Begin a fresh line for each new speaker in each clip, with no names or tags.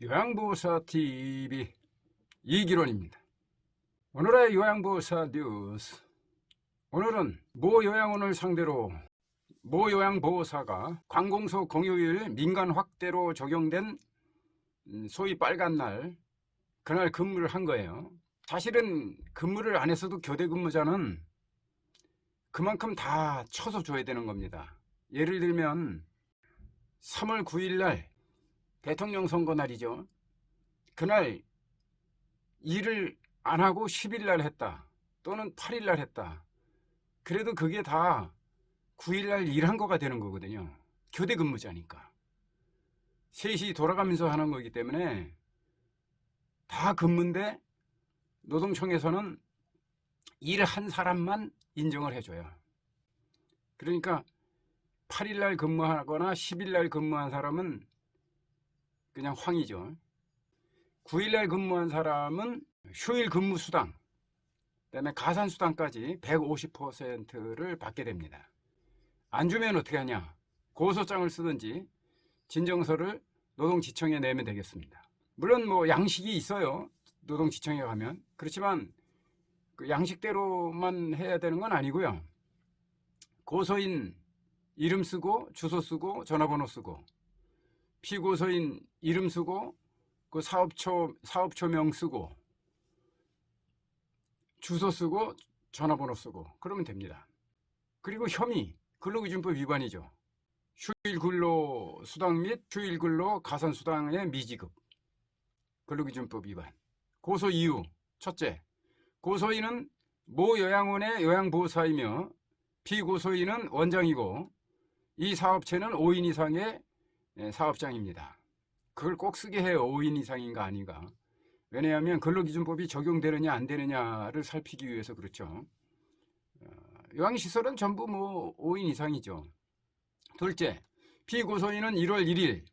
요양보호사TV 이기론입니다. 오늘의 요양보호사 뉴스. 오늘은 모 요양원을 상대로 모 요양보호사가 관공서 공휴일 민간 확대로 적용된 소위 빨간날, 그날 근무를 한 거예요. 사실은 근무를 안 했어도 교대 근무자는 그만큼 다 쳐서 줘야 되는 겁니다. 예를 들면 3월 9일 날 대통령 선거 날이죠. 그날 일을 안 하고 10일 날 했다, 또는 8일 날 했다. 그래도 그게 다 9일 날 일한 거가 되는 거거든요. 교대 근무자니까. 셋이 돌아가면서 하는 거기 때문에 다 근무인데 노동청에서는 일한 사람만 인정을 해줘요. 그러니까 8일 날 근무하거나 10일 날 근무한 사람은 그냥 황이죠. 9일 날 근무한 사람은 휴일 근무 수당, 그다음에 가산 수당까지 150%를 받게 됩니다. 안 주면 어떻게 하냐? 고소장을 쓰든지 진정서를 노동지청에 내면 되겠습니다. 물론 뭐 양식이 있어요. 노동지청에 가면. 그렇지만 그 양식대로만 해야 되는 건 아니고요. 고소인 이름 쓰고 주소 쓰고 전화번호 쓰고, 피고소인 이름 쓰고 그 사업초명 쓰고 주소 쓰고 전화번호 쓰고 그러면 됩니다. 그리고 혐의, 근로기준법 위반이죠. 휴일 근로 수당 및 휴일 근로 가산 수당의 미지급, 근로기준법 위반. 고소 이유, 첫째, 고소인은 모 요양원의 요양보호사이며 피고소인은 원장이고 이 사업체는 5인 이상의 사업장입니다. 그걸 꼭 쓰게 해요. 5인 이상인가 아닌가. 왜냐하면 근로기준법이 적용되느냐 안 되느냐를 살피기 위해서 그렇죠. 요양시설은 전부 뭐 5인 이상이죠. 둘째, 피고소인은 1월 1일,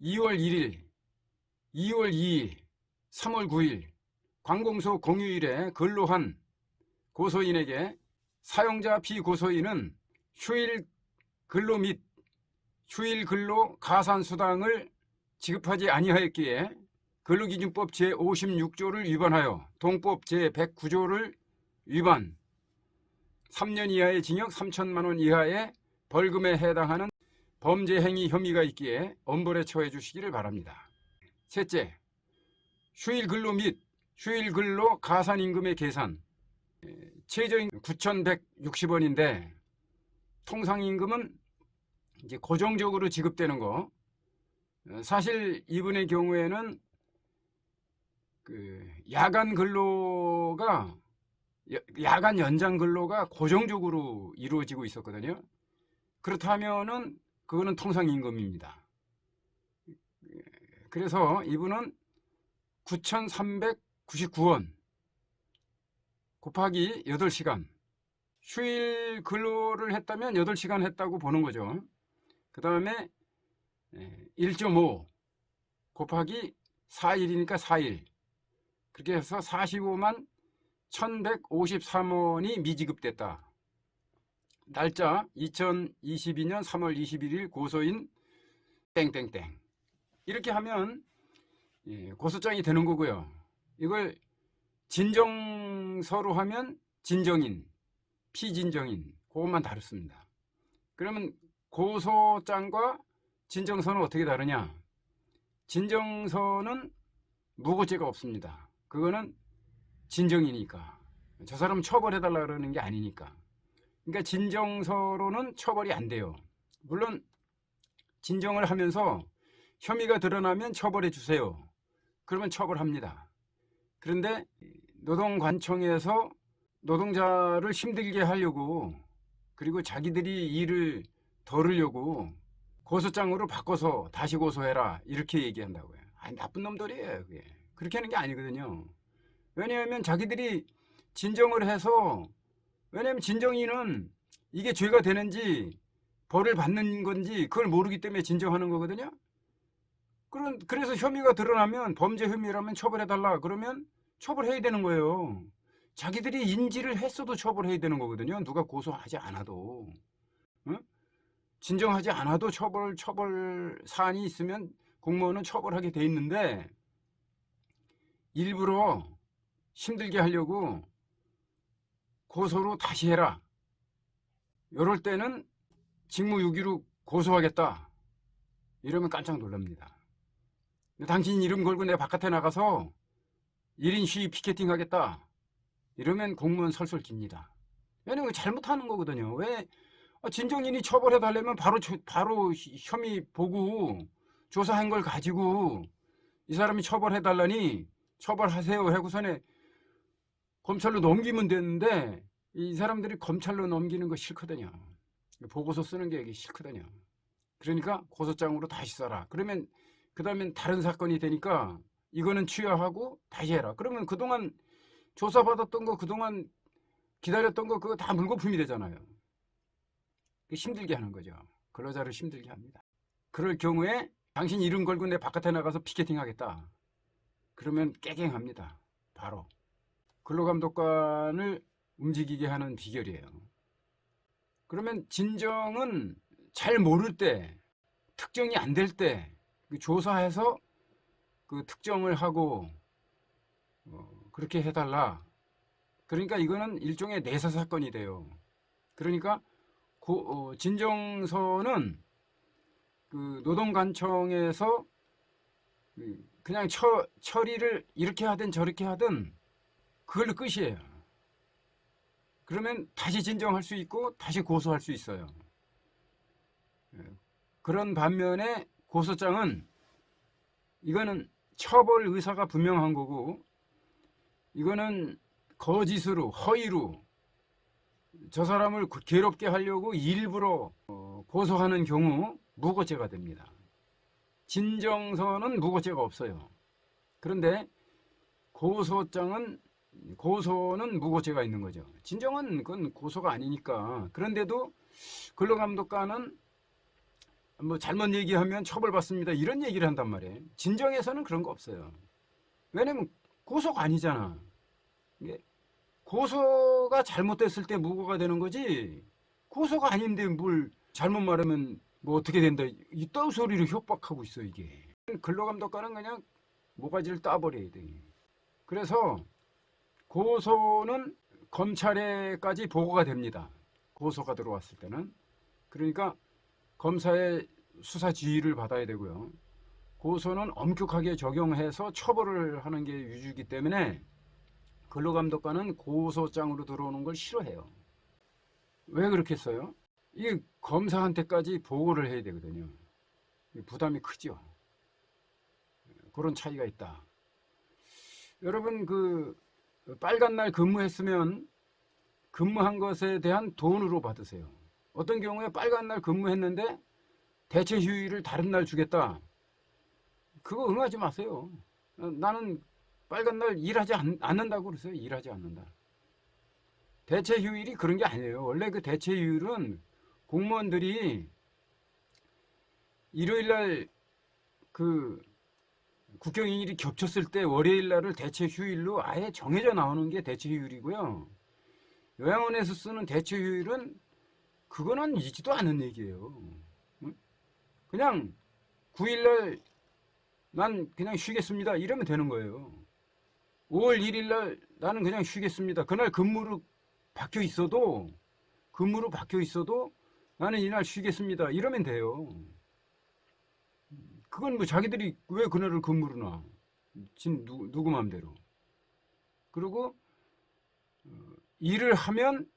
2월 1일, 2월 2일, 3월 9일 관공서 공휴일에 근로한 고소인에게 사용자 피고소인은 휴일 근로 및 휴일 근로 가산 수당을 지급하지 아니하였기에 근로기준법 제56조를 위반하여 동법 제109조를 위반, 3년 이하의 징역 3천만 원 이하의 벌금에 해당하는 범죄 행위 혐의가 있기에 엄벌에 처해 주시기를 바랍니다. 셋째, 휴일 근로 및 휴일 근로 가산 임금의 계산. 최저임금 9,160원인데 통상임금은 이제 고정적으로 지급되는 거. 사실 이분의 경우에는 그 야간 근로가, 야간 연장 근로가 고정적으로 이루어지고 있었거든요. 그렇다면은 그거는 통상임금입니다. 그래서 이분은 9,399원 곱하기 8시간, 휴일 근로를 했다면 8시간 했다고 보는 거죠. 그 다음에 1.5 곱하기 4일이니까 4일, 그렇게 해서 45만 1,153원이 미지급됐다. 날짜 2022년 3월 21일 고소인 땡땡땡. 이렇게 하면 고소장이 되는 거고요. 이걸 진정서로 하면 진정인, 피진정인, 그것만 다릅니다. 그러면 고소장과 진정서는 어떻게 다르냐? 진정서는 무고죄가 없습니다. 그거는 진정이니까. 저 사람 처벌해달라 그러는 게 아니니까. 그러니까 진정서로는 처벌이 안 돼요. 물론 진정을 하면서 혐의가 드러나면 처벌해 주세요. 그러면 처벌합니다. 그런데 노동관청에서 노동자를 힘들게 하려고, 그리고 자기들이 일을 덜으려고 고소장으로 바꿔서 다시 고소해라 이렇게 얘기한다고요. 아니, 나쁜 놈들이에요. 그게 그렇게 하는 게 아니거든요. 왜냐하면 자기들이 진정을 해서, 왜냐하면 진정인은 이게 죄가 되는지 벌을 받는 건지 그걸 모르기 때문에 진정하는 거거든요. 그래서 혐의가 드러나면, 범죄 혐의라면 처벌해달라 그러면 처벌해야 되는 거예요. 자기들이 인지를 했어도 처벌해야 되는 거거든요. 누가 고소하지 않아도. 응? 진정하지 않아도 처벌 사안이 있으면 공무원은 처벌하게 돼 있는데 일부러 힘들게 하려고 고소로 다시 해라. 이럴 때는 직무유기로 고소하겠다. 이러면 깜짝 놀랍니다. 당신 이름 걸고 내 바깥에 나가서 1인 시위 피켓팅 하겠다. 이러면 공무원 설설 깁니다. 왜냐면 잘못하는 거거든요. 왜 진정인이 처벌해달라면 바로 혐의 보고 조사한 걸 가지고 이 사람이 처벌해달라니 처벌하세요 하고서는 검찰로 넘기면 되는데 이 사람들이 검찰로 넘기는 거 싫거든요. 보고서 쓰는 게 싫거든요. 그러니까 고소장으로 다시 써라. 그러면 그 다음엔 다른 사건이 되니까 이거는 취하하고 다시 해라. 그러면 그동안 조사받았던 거, 그동안 기다렸던 거 그거 다 물거품이 되잖아요. 힘들게 하는 거죠. 근로자를 힘들게 합니다. 그럴 경우에 당신 이름 걸고 내 바깥에 나가서 피켓팅 하겠다. 그러면 깨갱합니다. 바로. 근로감독관을 움직이게 하는 비결이에요. 그러면 진정은 잘 모를 때, 특정이 안 될 때 조사해서 그 특정을 하고 그렇게 해달라. 그러니까 이거는 일종의 내사 사건이 돼요. 그러니까 진정서는 그 노동관청에서 그냥 처리를 이렇게 하든 저렇게 하든 그걸로 끝이에요. 그러면 다시 진정할 수 있고 다시 고소할 수 있어요. 그런 반면에 고소장은 이거는 처벌 의사가 분명한 거고 이거는 거짓으로 허위로 저 사람을 괴롭게 하려고 일부러 고소하는 경우 무고죄가 됩니다. 진정서는 무고죄가 없어요. 그런데 고소는 무고죄가 있는 거죠. 진정은 그건 고소가 아니니까. 그런데도 근로감독관은 뭐 잘못 얘기하면 처벌받습니다. 이런 얘기를 한단 말이에요. 진정에서는 그런 거 없어요. 왜냐면 고소가 아니잖아. 고소가 잘못됐을 때 무고가 되는 거지 고소가 아닌데 뭘 잘못 말하면 뭐 어떻게 된다 이 딴소리로 협박하고 있어. 이게 근로감독관은 그냥 모가지를 따버려야 돼. 그래서 고소는 검찰에까지 보고가 됩니다. 고소가 들어왔을 때는. 그러니까 검사의 수사 지휘를 받아야 되고요. 고소는 엄격하게 적용해서 처벌을 하는 게 유주이기 때문에 근로감독관은 고소장으로 들어오는 걸 싫어해요. 왜 그렇게 써요? 이게 검사한테까지 보고를 해야 되거든요. 부담이 크죠. 그런 차이가 있다. 여러분 그 빨간 날 근무했으면 근무한 것에 대한 돈으로 받으세요. 어떤 경우에 빨간 날 근무했는데 대체 휴일을 다른 날 주겠다. 그거 응하지 마세요. 나는 빨간 날 일하지 않는다고 그러세요. 일하지 않는다. 대체 휴일이 그런 게 아니에요. 원래 그 대체 휴일은 공무원들이 일요일 날 그 국경일이 겹쳤을 때 월요일 날을 대체 휴일로 아예 정해져 나오는 게 대체 휴일이고요. 요양원에서 쓰는 대체 휴일은 그거는 있지도 않은 얘기예요. 그냥 9일날 난 그냥 쉬겠습니다. 이러면 되는 거예요. 5월 1일날 나는 그냥 쉬겠습니다. 그날 근무로 박혀 있어도 나는 이날 쉬겠습니다. 이러면 돼요. 그건 뭐 자기들이 왜 그날을 근무로 놔? 누구 마음대로. 그리고 일을 하면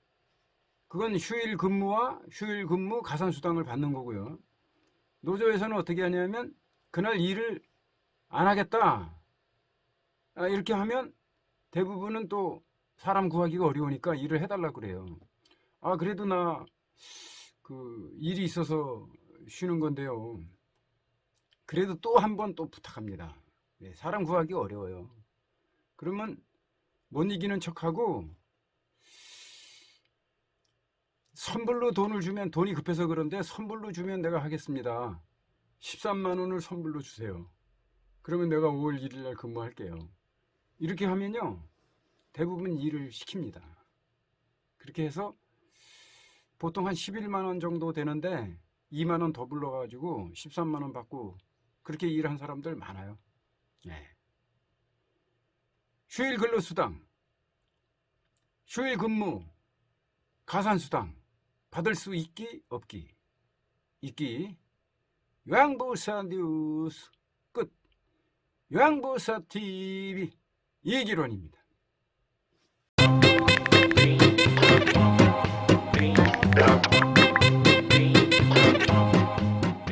그건 휴일 근무 가산수당을 받는 거고요. 노조에서는 어떻게 하냐면 그날 일을 안 하겠다. 이렇게 하면 대부분은 또 사람 구하기가 어려우니까 일을 해달라고 그래요. 그래도 나 그 일이 있어서 쉬는 건데요. 그래도 또 한 번 또 부탁합니다. 사람 구하기 어려워요. 그러면 못 이기는 척하고 선불로 돈을 주면 돈이 급해서 그런데 선불로 주면 내가 하겠습니다. 13만 원을 선불로 주세요. 그러면 내가 5월 1일 날 근무할게요. 이렇게 하면요. 대부분 일을 시킵니다. 그렇게 해서 보통 한 11만 원 정도 되는데 2만 원 더 불러가지고 13만 원 받고 그렇게 일한 사람들 많아요. 네. 휴일 근로수당, 휴일 근무, 가산수당 받을 수 있기 없기. 있기. 요양보호사 뉴스 끝. 요양보호사 TV 이기론입니다.
Yeah.